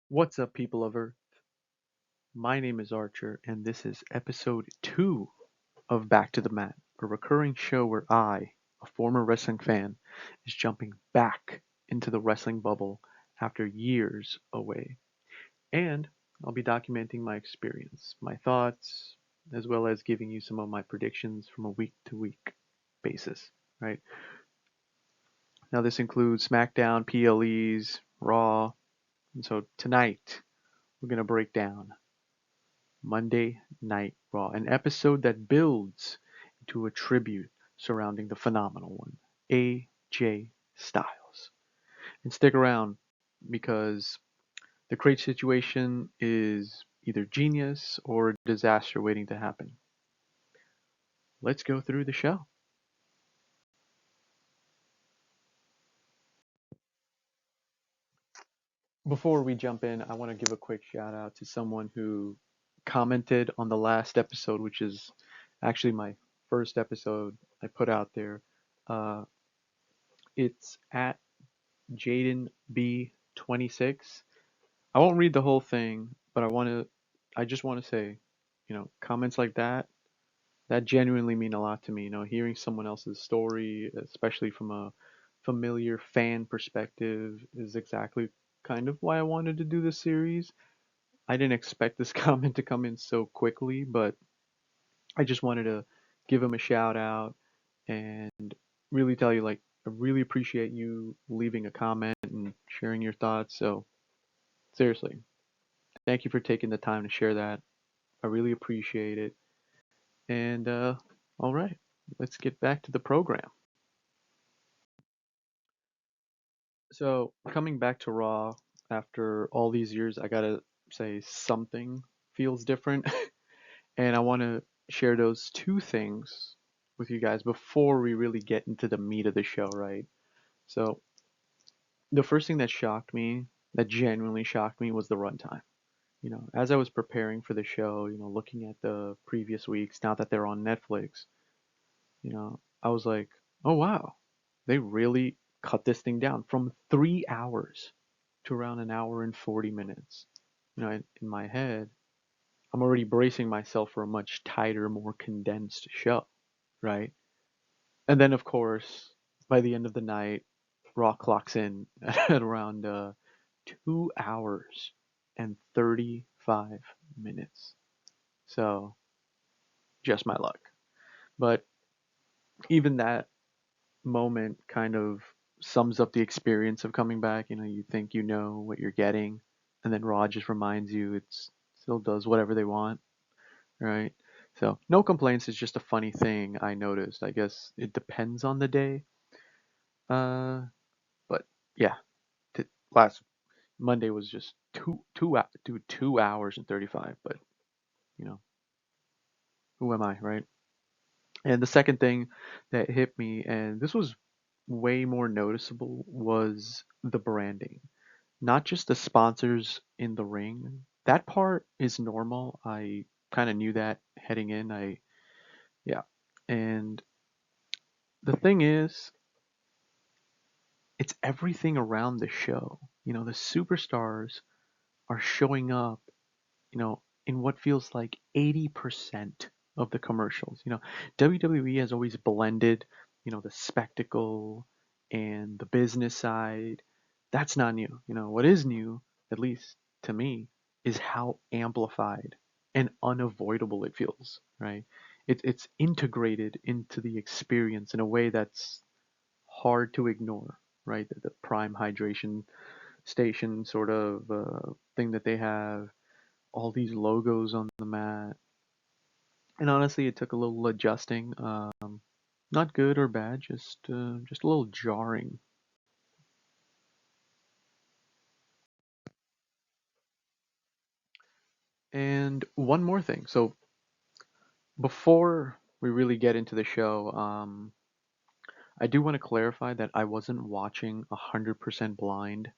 What's up, people of Earth? My name is Archer, and this is episode 2 of Back to the Mat, a recurring show where I, a former wrestling fan, is jumping back into the wrestling bubble after years away. And I'll be documenting my experience, my thoughts, as well as giving you some of my predictions from a week to week basis, right? Now, this includes SmackDown, PLEs, Raw, and so tonight we're going to break down Monday Night Raw, an episode that builds into a tribute surrounding the phenomenal one, AJ Styles. And stick around because the crate situation is either genius or a disaster waiting to happen. Let's go through the show. Before we jump in, I want to give a quick shout out to someone who commented on the last episode, which is actually my first episode I put out there. Uh, it's at Jaden B26. I won't read the whole thing, but I just want to say, comments like that genuinely mean a lot to me. Hearing someone else's story, especially from a familiar fan perspective, is exactly kind of why I wanted to do this series. I didn't expect this comment to come in so quickly, but I just wanted to give him a shout out and really tell you, like, I really appreciate you leaving a comment and sharing your thoughts. So, seriously, thank you for taking the time to share that. I really appreciate it. And, all right, let's get back to the program. So, coming back to Raw after all these years, I gotta say something feels different. And I want to share those two things with you guys before we really get into the meat of the show, right? So, the first thing that shocked me, that genuinely shocked me, was the runtime. As I was preparing for the show, looking at the previous weeks, now that they're on Netflix, I was like, oh wow, they really cut this thing down from 3 hours to around an hour and 40 minutes. In my head, I'm already bracing myself for a much tighter, more condensed show, right? And then, of course, by the end of the night, Raw clocks in at around 2 hours and 35 minutes. So, just my luck. But even that moment kind of sums up the experience of coming back. You think you know what you're getting, and then Raw just reminds you it still does whatever they want, right? So, no complaints. It's just a funny thing I noticed. I guess it depends on the day. Uh, but yeah, last Monday was just dude, 2 hours and 35. But you know, who am I, right? And the second thing that hit me, and this was way more noticeable, was the branding. Not just the sponsors in the ring. That part is normal. I kind of knew that heading in. Yeah. And the thing is, it's everything around the show. The superstars are showing up, in what feels like 80% of the commercials. WWE has always blended, the spectacle and the business side. That's not new. What is new, at least to me, is how amplified and unavoidable it feels, right? It's integrated into the experience in a way that's hard to ignore, right? The prime hydration station sort of thing that they have, all these logos on the mat. And honestly, it took a little adjusting. Not good or bad, just a little jarring. And one more thing. So before we really get into the show, I do want to clarify that I wasn't watching 100% blind.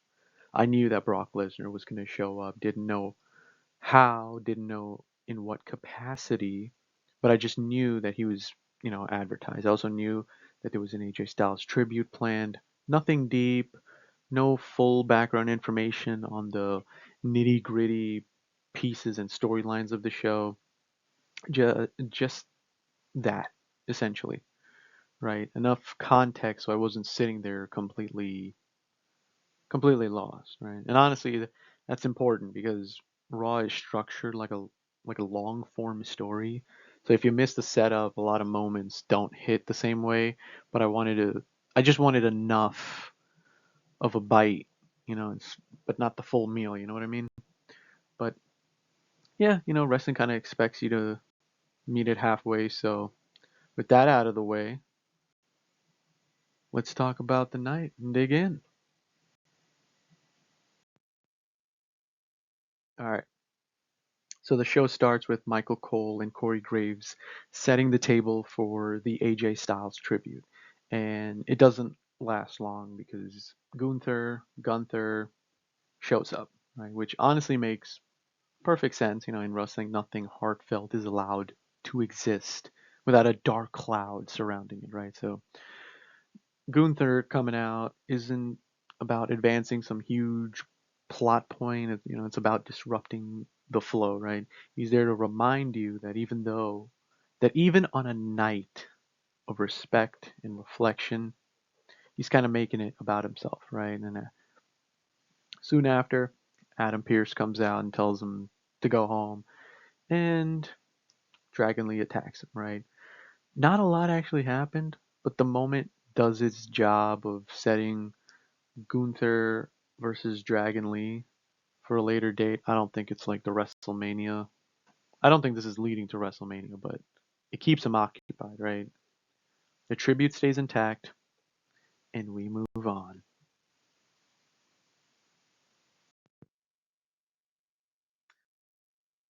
I knew that Brock Lesnar was going to show up. Didn't know how, didn't know in what capacity, but I just knew that he was, advertised. I also knew that there was an AJ Styles tribute planned. Nothing deep, no full background information on the nitty gritty pieces and storylines of the show. Just that, essentially, right? Enough context so I wasn't sitting there completely lost, right? And honestly, that's important because Raw is structured like a long form story. So if you miss the setup, a lot of moments don't hit the same way. But I just wanted enough of a bite, but not the full meal. You know what I mean? But yeah, wrestling kind of expects you to meet it halfway. So with that out of the way, let's talk about the night and dig in. All right. So the show starts with Michael Cole and Corey Graves setting the table for the AJ Styles tribute. And it doesn't last long because Gunther shows up, right? Which honestly makes perfect sense. In wrestling, nothing heartfelt is allowed to exist without a dark cloud surrounding it, right? So Gunther coming out isn't about advancing some huge plot point. It's about disrupting the flow, right? He's there to remind you that even on a night of respect and reflection, he's kind of making it about himself, right? And soon after, Adam Pearce comes out and tells him to go home, and Dragon Lee attacks him, right? Not a lot actually happened, but the moment does its job of setting Gunther versus Dragon Lee for a later date. I don't think it's like the WrestleMania. I don't think this is leading to WrestleMania, but it keeps him occupied, right? The tribute stays intact, and we move on.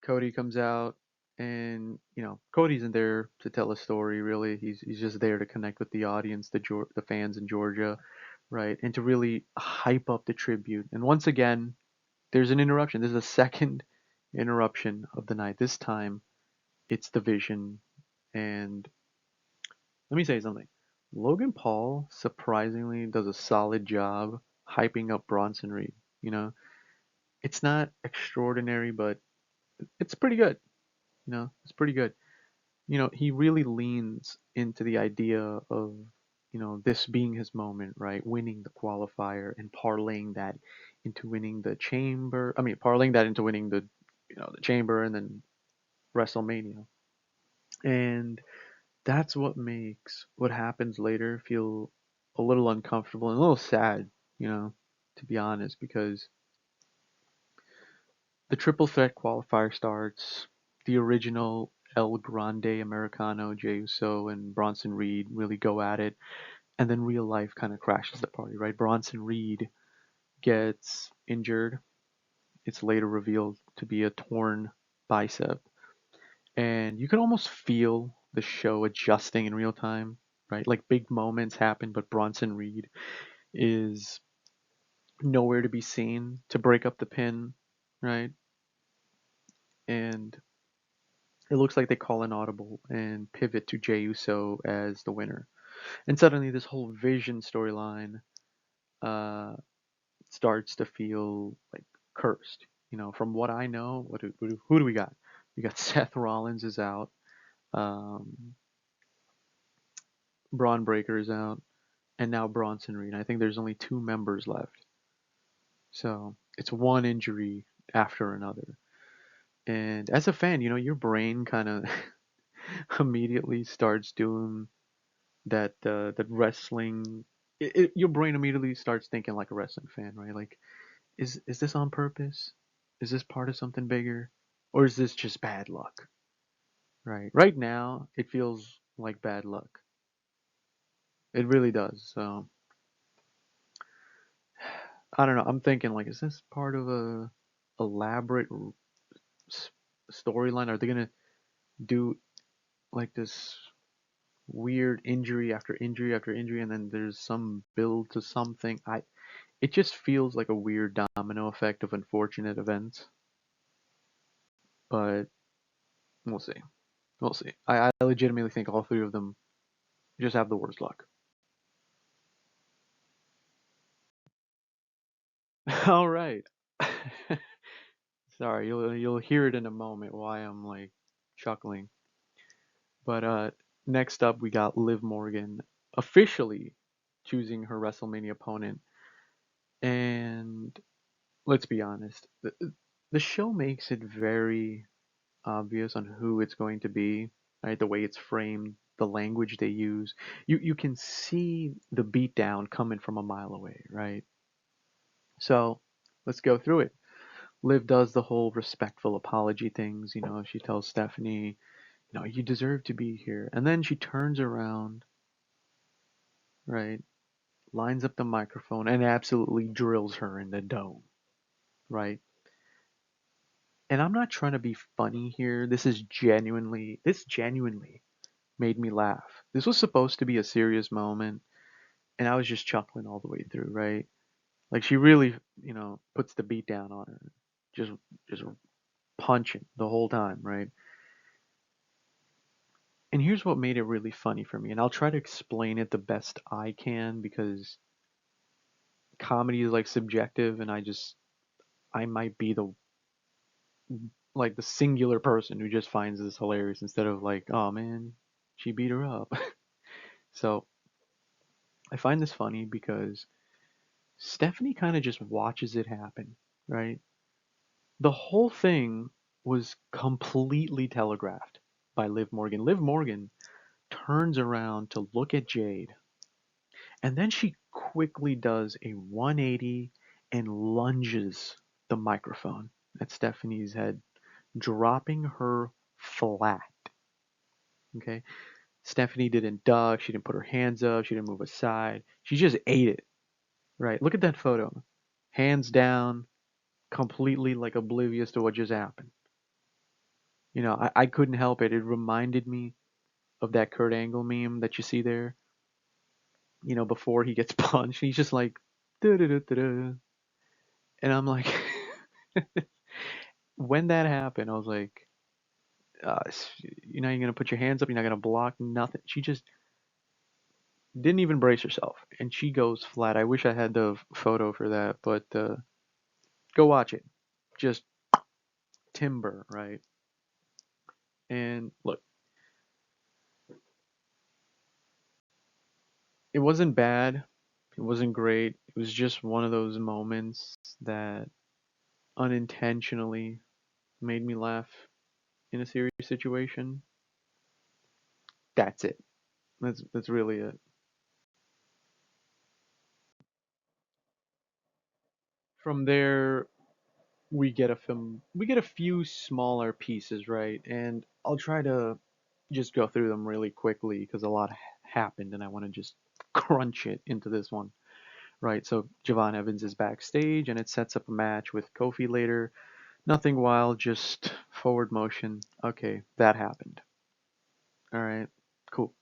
Cody comes out, and Cody isn't there to tell a story. Really, he's just there to connect with the audience, the fans in Georgia, right, and to really hype up the tribute. And once again, there's an interruption. There's a second interruption of the night. This time, it's the Vision. And let me say something. Logan Paul surprisingly does a solid job hyping up Bronson Reed. You know, it's not extraordinary, but it's pretty good. It's pretty good. He really leans into the idea of, this being his moment, right? Winning the qualifier and parlaying that into winning the chamber. I mean, parlaying that into winning the chamber and then WrestleMania. And that's what makes what happens later feel a little uncomfortable and a little sad, you know, to be honest, because the triple threat qualifier starts. The original El Grande Americano, Jey Uso and Bronson Reed really go at it, and then real life kind of crashes the party, right? Bronson Reed gets injured. It's later revealed to be a torn bicep, and you can almost feel the show adjusting in real time, right? Like big moments happen, but Bronson Reed is nowhere to be seen to break up the pin, right? And it looks like they call an audible and pivot to Jey Uso as the winner. And suddenly, this whole Vision storyline uh, starts to feel like cursed. From what I know, who do we got? We got Seth Rollins is out. Um, Braun Breaker is out, and now Bronson Reed. I think there's only two members left. So it's one injury after another. And as a fan, your brain kind of immediately starts doing that wrestling. Your brain immediately starts thinking like a wrestling fan, right? Like, is this on purpose? Is this part of something bigger, or is this just bad luck? Right. Right now, it feels like bad luck. It really does. So I don't know. I'm thinking like, is this part of a elaborate s- storyline? Are they gonna do like this weird injury after injury after injury, and then there's some build to something? It just feels like a weird domino effect of unfortunate events, but we'll see. We'll see. I legitimately think all three of them just have the worst luck. All right. Sorry, you'll hear it in a moment why I'm like chuckling. But next up we got Liv Morgan officially choosing her WrestleMania opponent. And let's be honest, the show makes it very obvious on who it's going to be, right? The way it's framed, the language they use. You can see the beatdown coming from a mile away, right? So let's go through it. Liv does the whole respectful apology things, she tells Stephanie, you deserve to be here. And then she turns around, right? Lines up the microphone and absolutely drills her in the dome, right? And I'm not trying to be funny here. This genuinely made me laugh. This was supposed to be a serious moment, and I was just chuckling all the way through, right? Like she really, puts the beat down on her, just just punching the whole time, right? And here's what made it really funny for me, and I'll try to explain it the best I can because comedy is like subjective, and I might be the singular person who just finds this hilarious instead of like, oh man, she beat her up. So I find this funny because Stephanie kind of just watches it happen, right? The whole thing was completely telegraphed by Liv Morgan. Liv Morgan turns around to look at Jade, and then she quickly does a 180 and lunges the microphone at Stephanie's head, dropping her flat. Okay? Stephanie didn't duck, she didn't put her hands up, she didn't move aside. She just ate it. Right? Look at that photo. Hands down, completely like oblivious to what just happened. I couldn't help it. It reminded me of that Kurt Angle meme that you see there, before he gets punched. He's just like, "Da-da-da-da-da." And I'm like, when that happened, I was like, you're not even going to put your hands up, you're not going to block nothing. She just didn't even brace herself, and she goes flat. I wish I had the photo for that, but go watch it. Just timber, right? And look, it wasn't bad. It wasn't great. It was just one of those moments that unintentionally made me laugh in a serious situation. That's it. That's really it. From there, we get a few smaller pieces, right? And I'll try to just go through them really quickly because a lot happened and I want to just crunch it into this one. Right, so Javon Evans is backstage and it sets up a match with Kofi later. Nothing wild, just forward motion. Okay, that happened. All right, cool.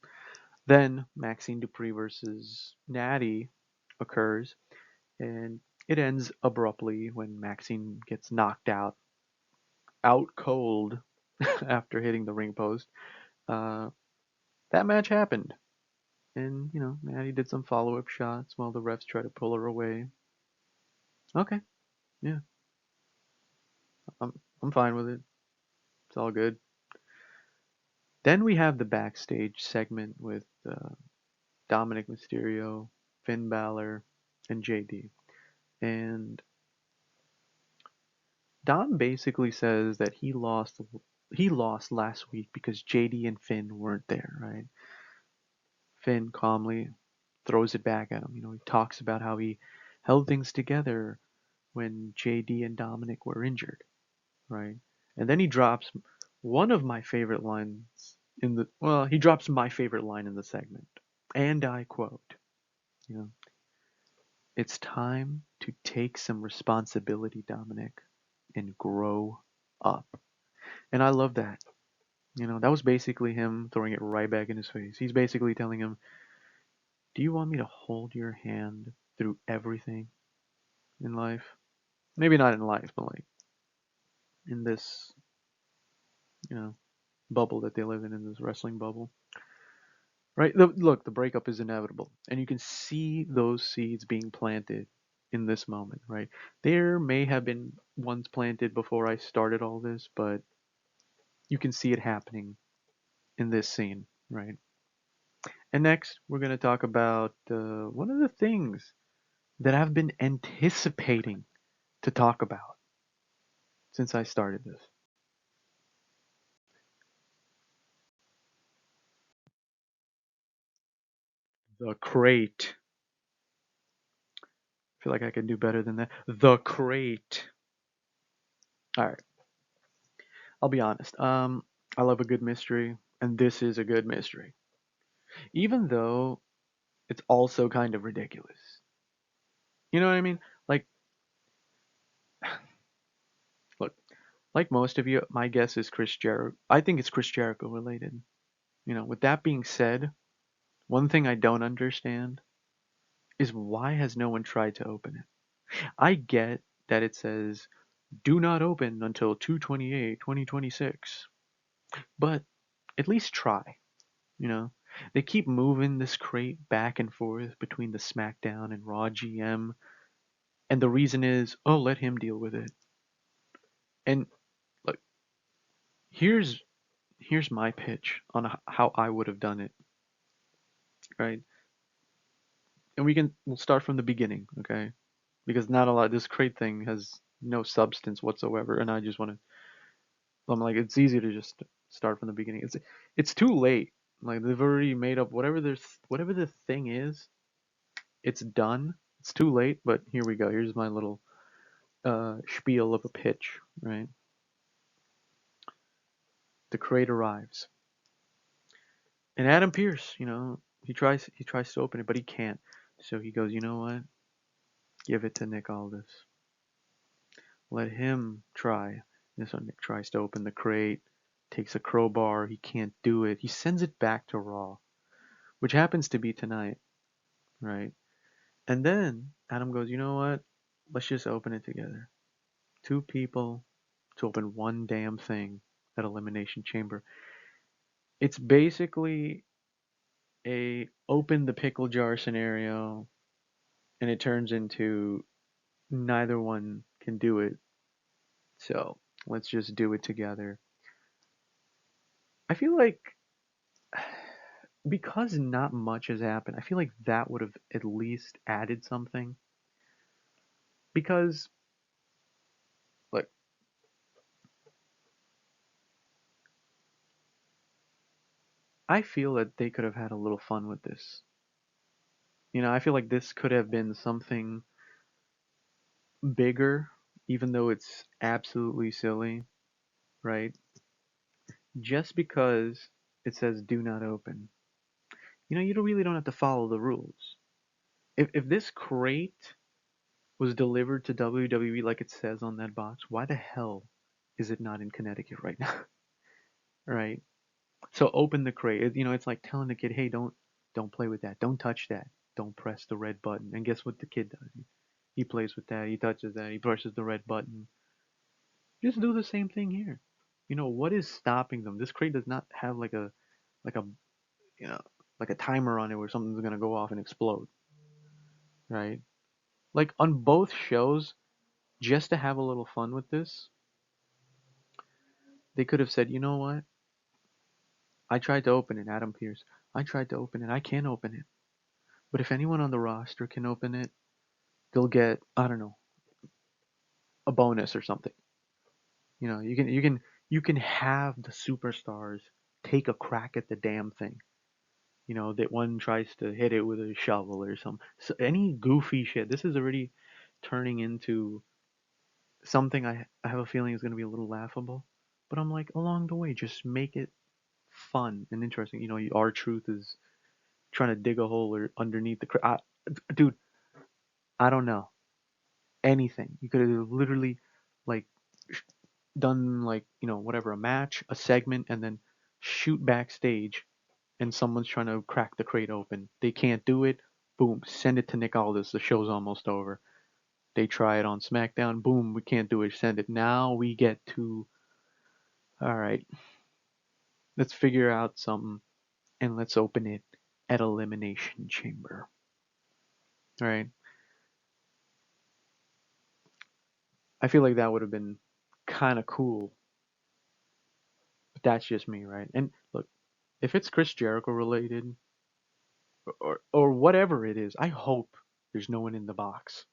Then Maxine Dupree versus Natty occurs, and it ends abruptly when Maxine gets knocked out cold after hitting the ring post. Uh, that match happened, and Natty did some follow-up shots while the refs try to pull her away. Okay, yeah, I'm fine with it. It's all good. Then we have the backstage segment with Dominic Mysterio, Finn Balor, and JD. And Dom basically says that he lost last week because JD and Finn weren't there, right? Finn calmly throws it back at him. He talks about how he held things together when JD and Dominic were injured, right? And then he drops one of my favorite lines he drops my favorite line in the segment. And I quote, you know, it's time to take some responsibility, Dominic, and grow up. And I love that. That was basically him throwing it right back in his face. He's basically telling him, do you want me to hold your hand through everything in life? Maybe not in life, but like in this, you know, bubble that they live in this wrestling bubble. Right? Look, the breakup is inevitable. And you can see those seeds being planted in this moment, right? There may have been ones planted before I started all this, but you can see it happening in this scene, right? And next, we're going to talk about one of the things that I've been anticipating to talk about since I started this. The crate. I feel like I can do better than that. The crate. All right, I'll be honest. I love a good mystery, and this is a good mystery. Even though it's also kind of ridiculous. You know what I mean? Like, look, like most of you, my guess is Chris Jericho. I think it's Chris Jericho related. With that being said, one thing I don't understand is why has no one tried to open it? I get that it says do not open until 2/28, 2026, but at least try, you know? They keep moving this crate back and forth between the SmackDown and Raw GM, and the reason is, oh, let him deal with it. And look, here's here's my pitch on how I would have done it, right? And we'll start from the beginning, okay? Because not a lot this crate thing has no substance whatsoever, and I just want to. I'm like, it's easy to just start from the beginning. It's too late. Like they've already made up whatever the thing is. It's done. It's too late. But here we go. Here's my little spiel of a pitch. Right. The crate arrives, and Adam Pierce, he tries to open it, but he can't. So he goes, you know what? Give it to Nick Aldis. Let him try. And so Nick tries to open the crate, takes a crowbar. He can't do it. He sends it back to Raw, which happens to be tonight, right? And then Adam goes, you know what? Let's just open it together. Two people to open one damn thing at Elimination Chamber. It's basically a open the pickle jar scenario, and it turns into neither one can do it. So let's just do it together. I feel like because not much has happened, I feel like that would have at least added something. Because, like, I feel that they could have had a little fun with this. I feel like this could have been something bigger, even though it's absolutely silly, right? Just because it says do not open. You don't really don't have to follow the rules. If this crate was delivered to WWE like it says on that box, why the hell is it not in Connecticut right now? Right? So open the crate. It's like telling the kid, "Hey, don't play with that. Don't touch that. Don't press the red button." And guess what the kid does? He plays with that. He touches that. He presses the red button. Just do the same thing here. What is stopping them? This crate does not have like a you know like a timer on it where something's gonna go off and explode, right? Like on both shows, just to have a little fun with this, they could have said, you know what? I tried to open it, Adam Pierce. I tried to open it. I can't open it. But if anyone on the roster can open it, they'll get, I don't know, a bonus or something. You can have the superstars take a crack at the damn thing. That one tries to hit it with a shovel or some so any goofy shit. This is already turning into something I have a feeling is going to be a little laughable. But I'm like, along the way, just make it fun and interesting. Our truth is trying to dig a hole or underneath dude, I don't know anything. You could have literally like done like whatever, a match, a segment, and then shoot backstage, and someone's trying to crack the crate open. They can't do it. Boom, send it to Nick Aldis. The show's almost over. They try it on SmackDown. Boom, we can't do it. Send it. Now we get to, all right, let's figure out something and let's open it at Elimination Chamber. All right. I feel like that would have been kind of cool. But that's just me, right? And look, if it's Chris Jericho related or whatever it is, I hope there's no one in the box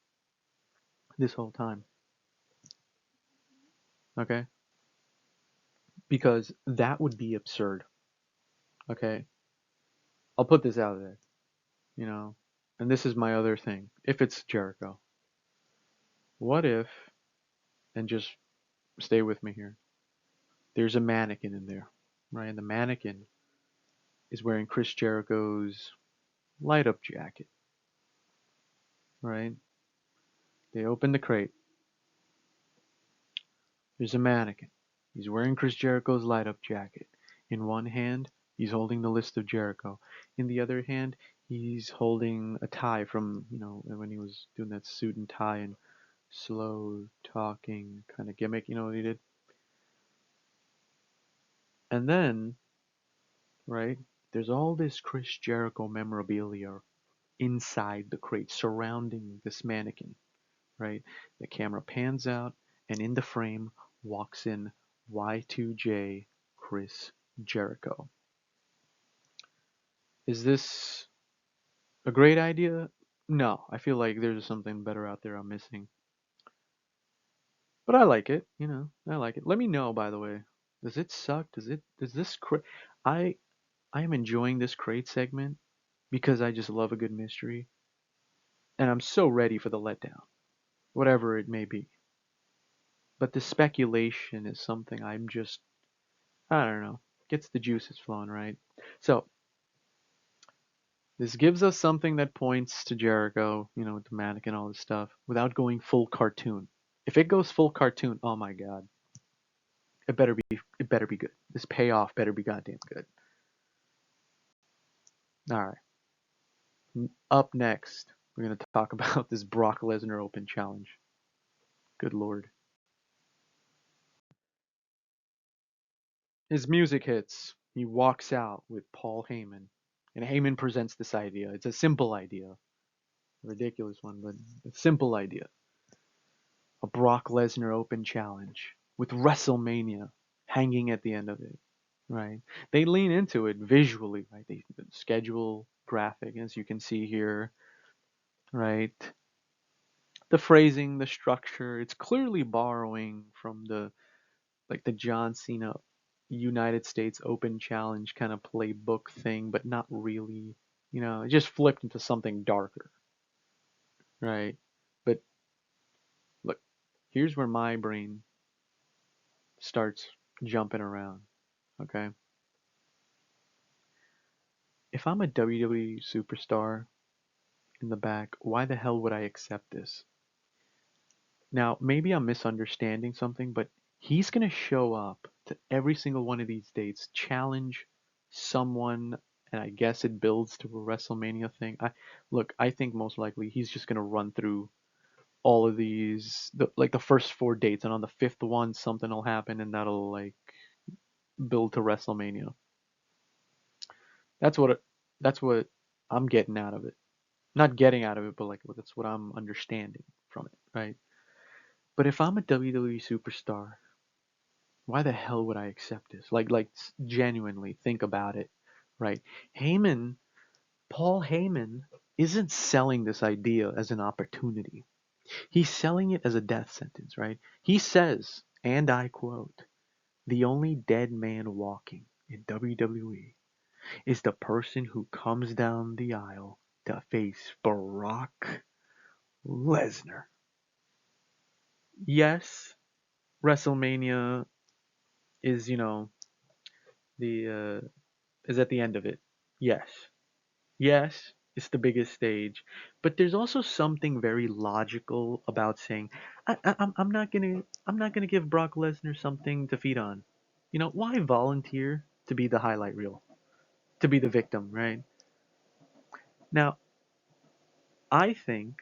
this whole time. Okay? Because that would be absurd. Okay? I'll put this out there, you know. And this is my other thing. If it's Jericho, what if, and just stay with me here, there's a mannequin in there, right? And the mannequin is wearing Chris Jericho's light up jacket, right? They open the crate. There's a mannequin. He's wearing Chris Jericho's light up jacket. In one hand, he's holding the list of Jericho. In the other hand, he's holding a tie from, when he was doing that suit and tie and slow talking kind of gimmick, you know what he did? And then, right, there's all this Chris Jericho memorabilia inside the crate surrounding this mannequin, right? The camera pans out, and in the frame walks in Y2J Chris Jericho. Is this a great idea? No, I feel like there's something better out there I'm missing. But I like it, I like it. Let me know, by the way. Does it suck? Does this I I am enjoying this crate segment because I just love a good mystery, and I'm so ready for the letdown, whatever it may be. But the speculation is something I don't know, gets the juices flowing, right? So this gives us something that points to Jericho, with the mannequin and all this stuff, without going full cartoon. If it goes full cartoon, oh my god, it better be good. This payoff better be goddamn good. All right, up next, we're gonna talk about this Brock Lesnar Open Challenge. Good lord. His music hits. He walks out with Paul Heyman, and Heyman presents this idea. It's a simple idea, a ridiculous one, but a simple idea. A Brock Lesnar Open Challenge with WrestleMania hanging at the end of it, right? They lean into it visually, right? They schedule graphic, as you can see here, right? The phrasing, the structure, it's clearly borrowing from the John Cena United States Open Challenge kind of playbook thing, but not really. It just flipped into something darker, right? But look, here's where my brain starts jumping around, okay? If I'm a WWE superstar in the back, why the hell would I accept this? Now, maybe I'm misunderstanding something, but he's going to show up to every single one of these dates, challenge someone, and I guess it builds to a WrestleMania thing. I think most likely he's just going to run through all of these, like the first four dates, and on the fifth one, something will happen, and that'll like build to WrestleMania. That's what that's what I'm getting out of it. Not getting out of it, but like that's what I'm understanding from it, right? But if I'm a WWE superstar, why the hell would I accept this? Like genuinely think about it, right? Heyman, Paul Heyman, isn't selling this idea as an opportunity. He's selling it as a death sentence, right? He says, and I quote, "The only dead man walking in WWE is the person who comes down the aisle to face Brock Lesnar." Yes, WrestleMania is, the is at the end of it. Yes. Yes, it's the biggest stage, but there's also something very logical about saying, I'm not gonna give Brock Lesnar something to feed on. Why volunteer to be the highlight reel, to be the victim, right? Now, I think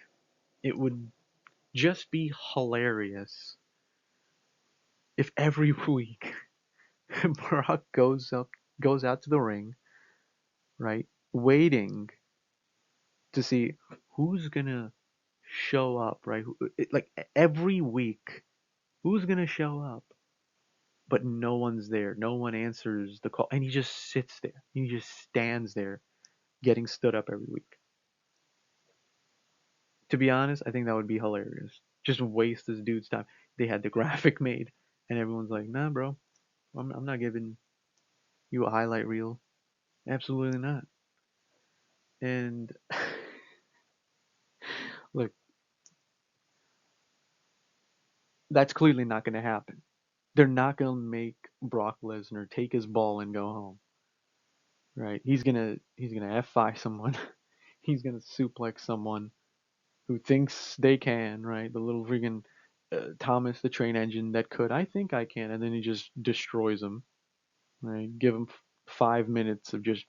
it would just be hilarious if every week Brock goes out to the ring, right, waiting to see who's gonna show up, right? Like every week, Who's gonna show up? But no one's there. No one answers the call, and he just sits there. He just stands there, getting stood up every week. To be honest, I think that would be hilarious. Just waste this dude's time. They had the graphic made, and everyone's like, "Nah, bro, I'm not giving you a highlight reel. Absolutely not." And look, that's clearly not going to happen. They're not going to make Brock Lesnar take his ball and go home, right? He's gonna F5 someone. He's gonna suplex someone who thinks they can, right? The little freaking Thomas the Train Engine that could, I think I can, and then he just destroys him, right? Give him 5 minutes of just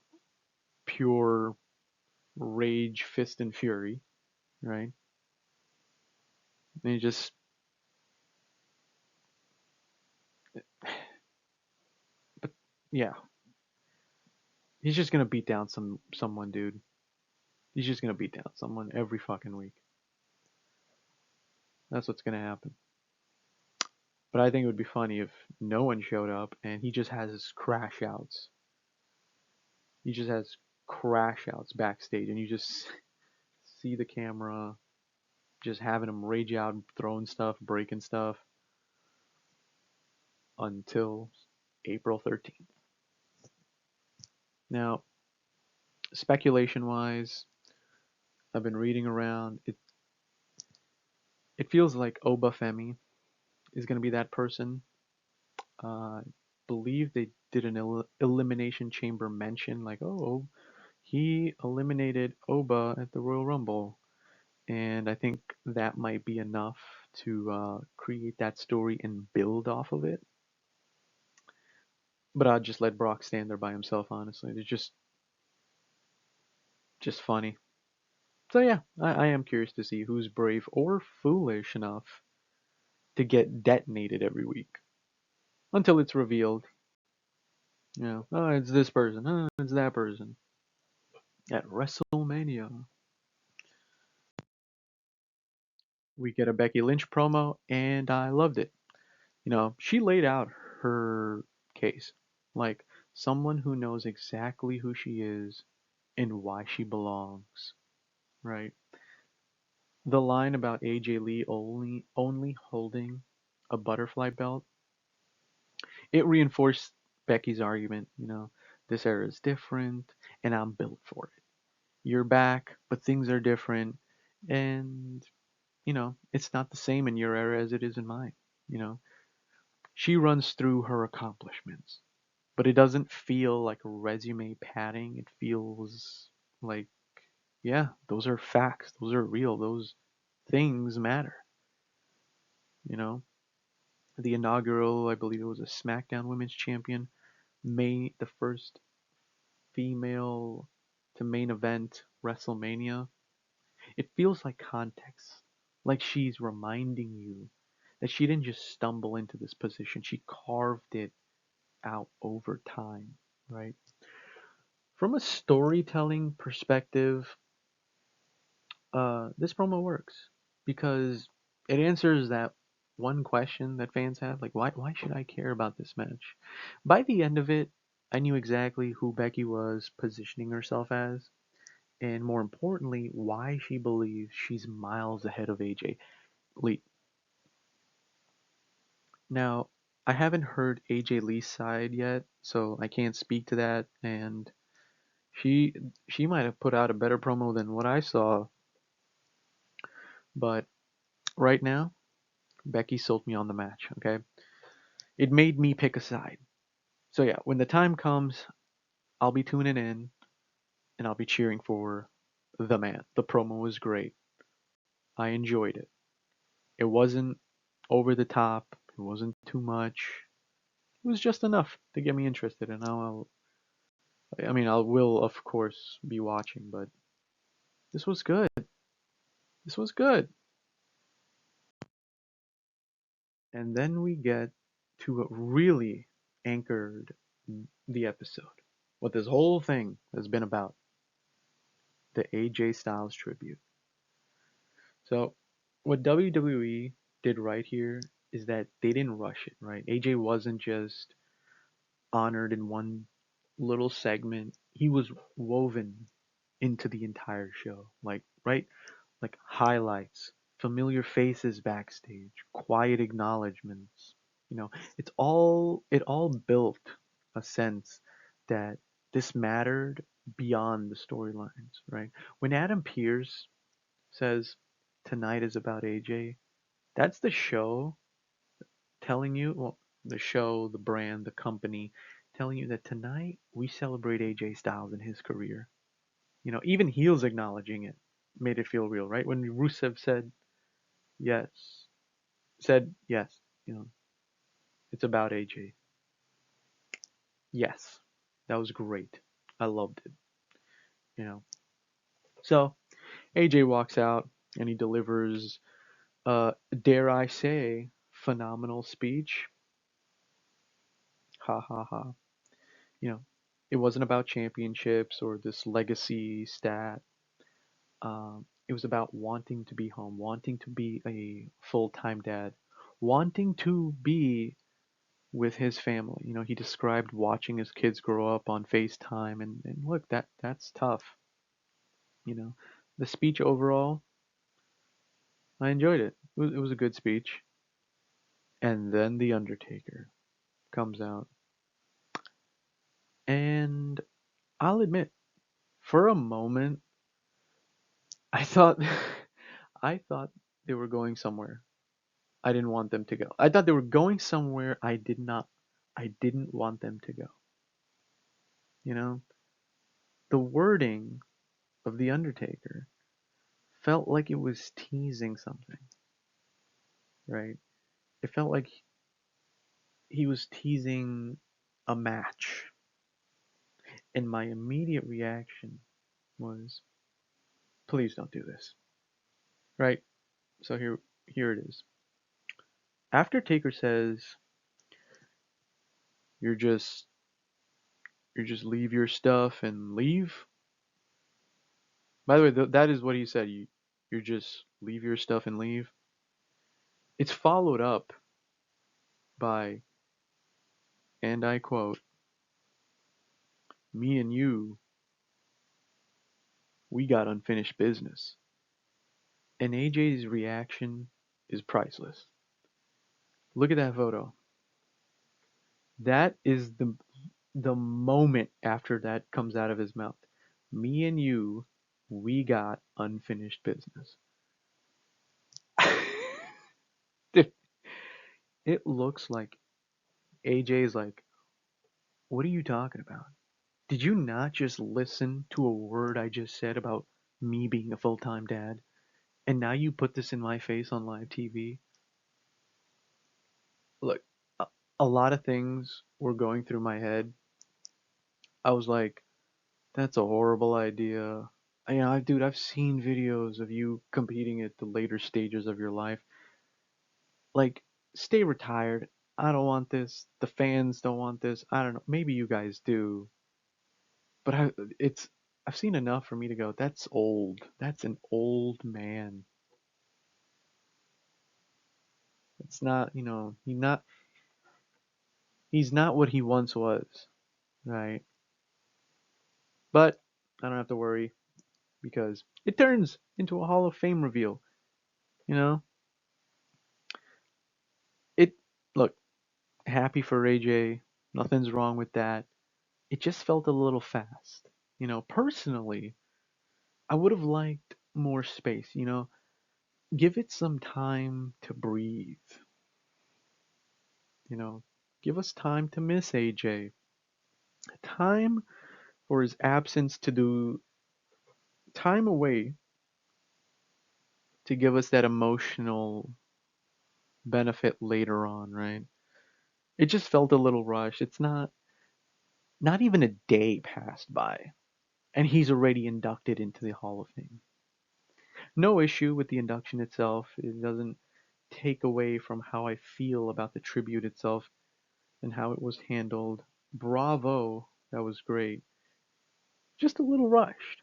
pure rage, fist, and fury, right? And he just, but yeah, he's just gonna beat down someone, dude. He's just gonna beat down someone every fucking week. That's what's gonna happen. But I think it would be funny if no one showed up and he just has crash outs. He just has crash outs backstage, and you just see the camera just having him rage out, throwing stuff, breaking stuff until April 13th. Now, speculation wise, I've been reading around. It feels like Oba Femi is going to be that person. I believe they did an elimination chamber mention, like, oh, he eliminated Oba at the Royal Rumble. And I think that might be enough to create that story and build off of it. But I'd just let Brock stand there by himself, honestly. It's just funny. So yeah, I am curious to see who's brave or foolish enough to get detonated every week until it's revealed. You know, oh, it's this person, oh, it's that person. At WrestleMania, we get a Becky Lynch promo, and I loved it. You know, she laid out her case like someone who knows exactly who she is and why she belongs, right? The line about AJ Lee only holding a butterfly belt, it reinforced Becky's argument, you know, this era is different and I'm built for it. You're back, but things are different and you know, it's not the same in your era as it is in mine, you know. She runs through her accomplishments, but it doesn't feel like a resume padding. It feels like, yeah, those are facts. Those are real. Those things matter. You know, the inaugural, I believe it was a SmackDown Women's Champion, the first female to main event WrestleMania. It feels like context, like she's reminding you that she didn't just stumble into this position. She carved it out over time, right? From a storytelling perspective, this promo works because it answers that one question that fans have, like why should I care about this match? By the end of it, I knew exactly who Becky was positioning herself as, and more importantly, why she believes she's miles ahead of AJ Lee. Now, I haven't heard AJ Lee's side yet, so I can't speak to that, and she she might have put out a better promo than what I saw, but right now, Becky sold me on the match, okay? It made me pick a side. So yeah, when the time comes, I'll be tuning in and I'll be cheering for the man. The promo was great. I enjoyed it. It wasn't over the top. It wasn't too much. It was just enough to get me interested. And I will of course be watching, but this was good. This was good. And then we get to what really anchored the episode. What this whole thing has been about. The AJ Styles tribute. So, what WWE did right here is that they didn't rush it, right? AJ wasn't just honored in one little segment. He was woven into the entire show. Like, right? Like highlights, familiar faces backstage, quiet acknowledgments. You know, it all built a sense that this mattered beyond the storylines, right? When Adam Pearce says tonight is about AJ, that's the show telling you, well, the show, the brand, the company telling you that tonight we celebrate AJ Styles and his career. You know, even heels acknowledging it made it feel real, right? When Rusev yes, said yes, you know, it's about AJ. Yes, that was great. I loved it, you know. So AJ walks out and he delivers, dare I say, phenomenal speech. Ha ha ha. You know, it wasn't about championships or this legacy stat. It was about wanting to be home, wanting to be a full time dad, wanting to be with his family. You know, he described watching his kids grow up on FaceTime, and look, that's tough. You know, the speech overall, I enjoyed it. It was a good speech. And then the Undertaker comes out, and I'll admit, for a moment, I thought, I thought they were going somewhere. I didn't want them to go. I thought they were going somewhere I didn't want them to go. You know, the wording of the Undertaker felt like it was teasing something, right? It felt like he was teasing a match. And my immediate reaction was, please don't do this. Right? So here it is. After Taker says, you're just you just leave your stuff and leave. By the way, that is what he said. You just leave your stuff and leave. It's followed up by, and I quote, me and you, we got unfinished business. And AJ's reaction is priceless. Look at that photo. That is the moment after that comes out of his mouth. Me and you, we got unfinished business. Dude, it looks like AJ's like, what are you talking about? Did you not just listen to a word I just said about me being a full time dad? And now you put this in my face on live TV? Look, a, a lot of things were going through my head. I was like, that's a horrible idea. Dude, I've seen videos of you competing at the later stages of your life. Like, stay retired. I don't want this. The fans don't want this. I don't know. Maybe you guys do, but I've seen enough for me to go. That's old. That's an old man. It's not. He's not what he once was, right? But I don't have to worry because it turns into a Hall of Fame reveal. You know, it. Look, happy for AJ. Nothing's wrong with that. It just felt a little fast. Personally, I would have liked more space. Give it some time to breathe. You know, give us time to miss AJ. Time for his absence to do time away to give us that emotional benefit later on, right? It just felt a little rushed. It's not even a day passed by, and he's already inducted into the Hall of Fame. No issue with the induction itself. It doesn't take away from how I feel about the tribute itself and how it was handled. Bravo, that was great. Just a little rushed.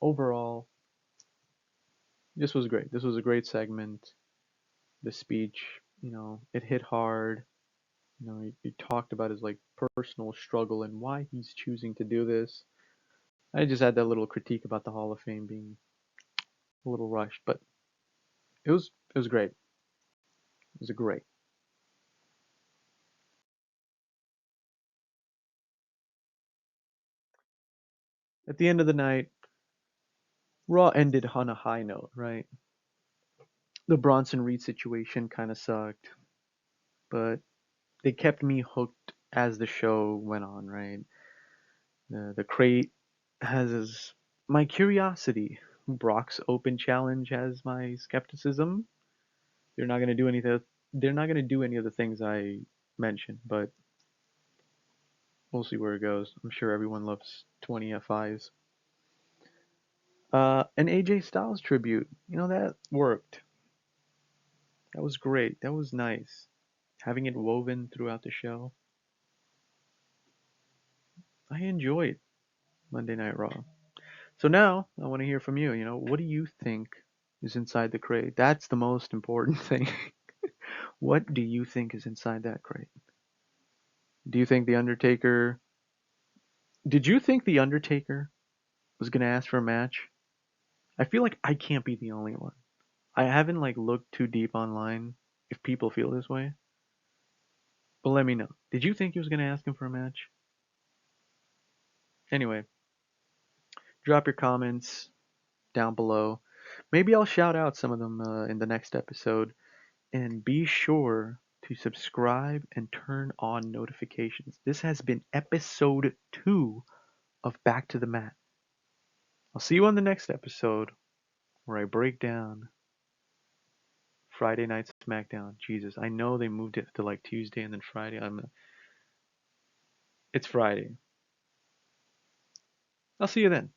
Overall, this was great. This was a great segment. the speech, it hit hard. He talked about his like personal struggle and why he's choosing to do this. I just had that little critique about the Hall of Fame being a little rushed, but it was great. It was a great. At the end of the night, Raw ended on a high note, right? The Bronson Reed situation kind of sucked, but they kept me hooked as the show went on, right? The crate my curiosity. Brock's open challenge has my skepticism. They're not gonna do anything. They're not gonna do any of the things I mentioned, but we'll see where it goes. I'm sure everyone loves 20 FIs. An AJ Styles tribute. That worked. That was great. That was nice. Having it woven throughout the show. I enjoyed Monday Night Raw. So now I want to hear from you. What do you think is inside the crate? That's the most important thing. What do you think is inside that crate? Do you think the Undertaker? Did you think the Undertaker was gonna ask for a match? I feel like I can't be the only one. I haven't like looked too deep online if people feel this way, but let me know. Did you think he was gonna ask him for a match? Anyway, drop your comments down below. Maybe I'll shout out some of them in the next episode. And be sure to subscribe and turn on notifications. This has been episode 2 of Back to the Mat. I'll see you on the next episode where I break down Friday Night SmackDown. Jesus, I know they moved it to like Tuesday and then Friday. It's Friday. I'll see you then.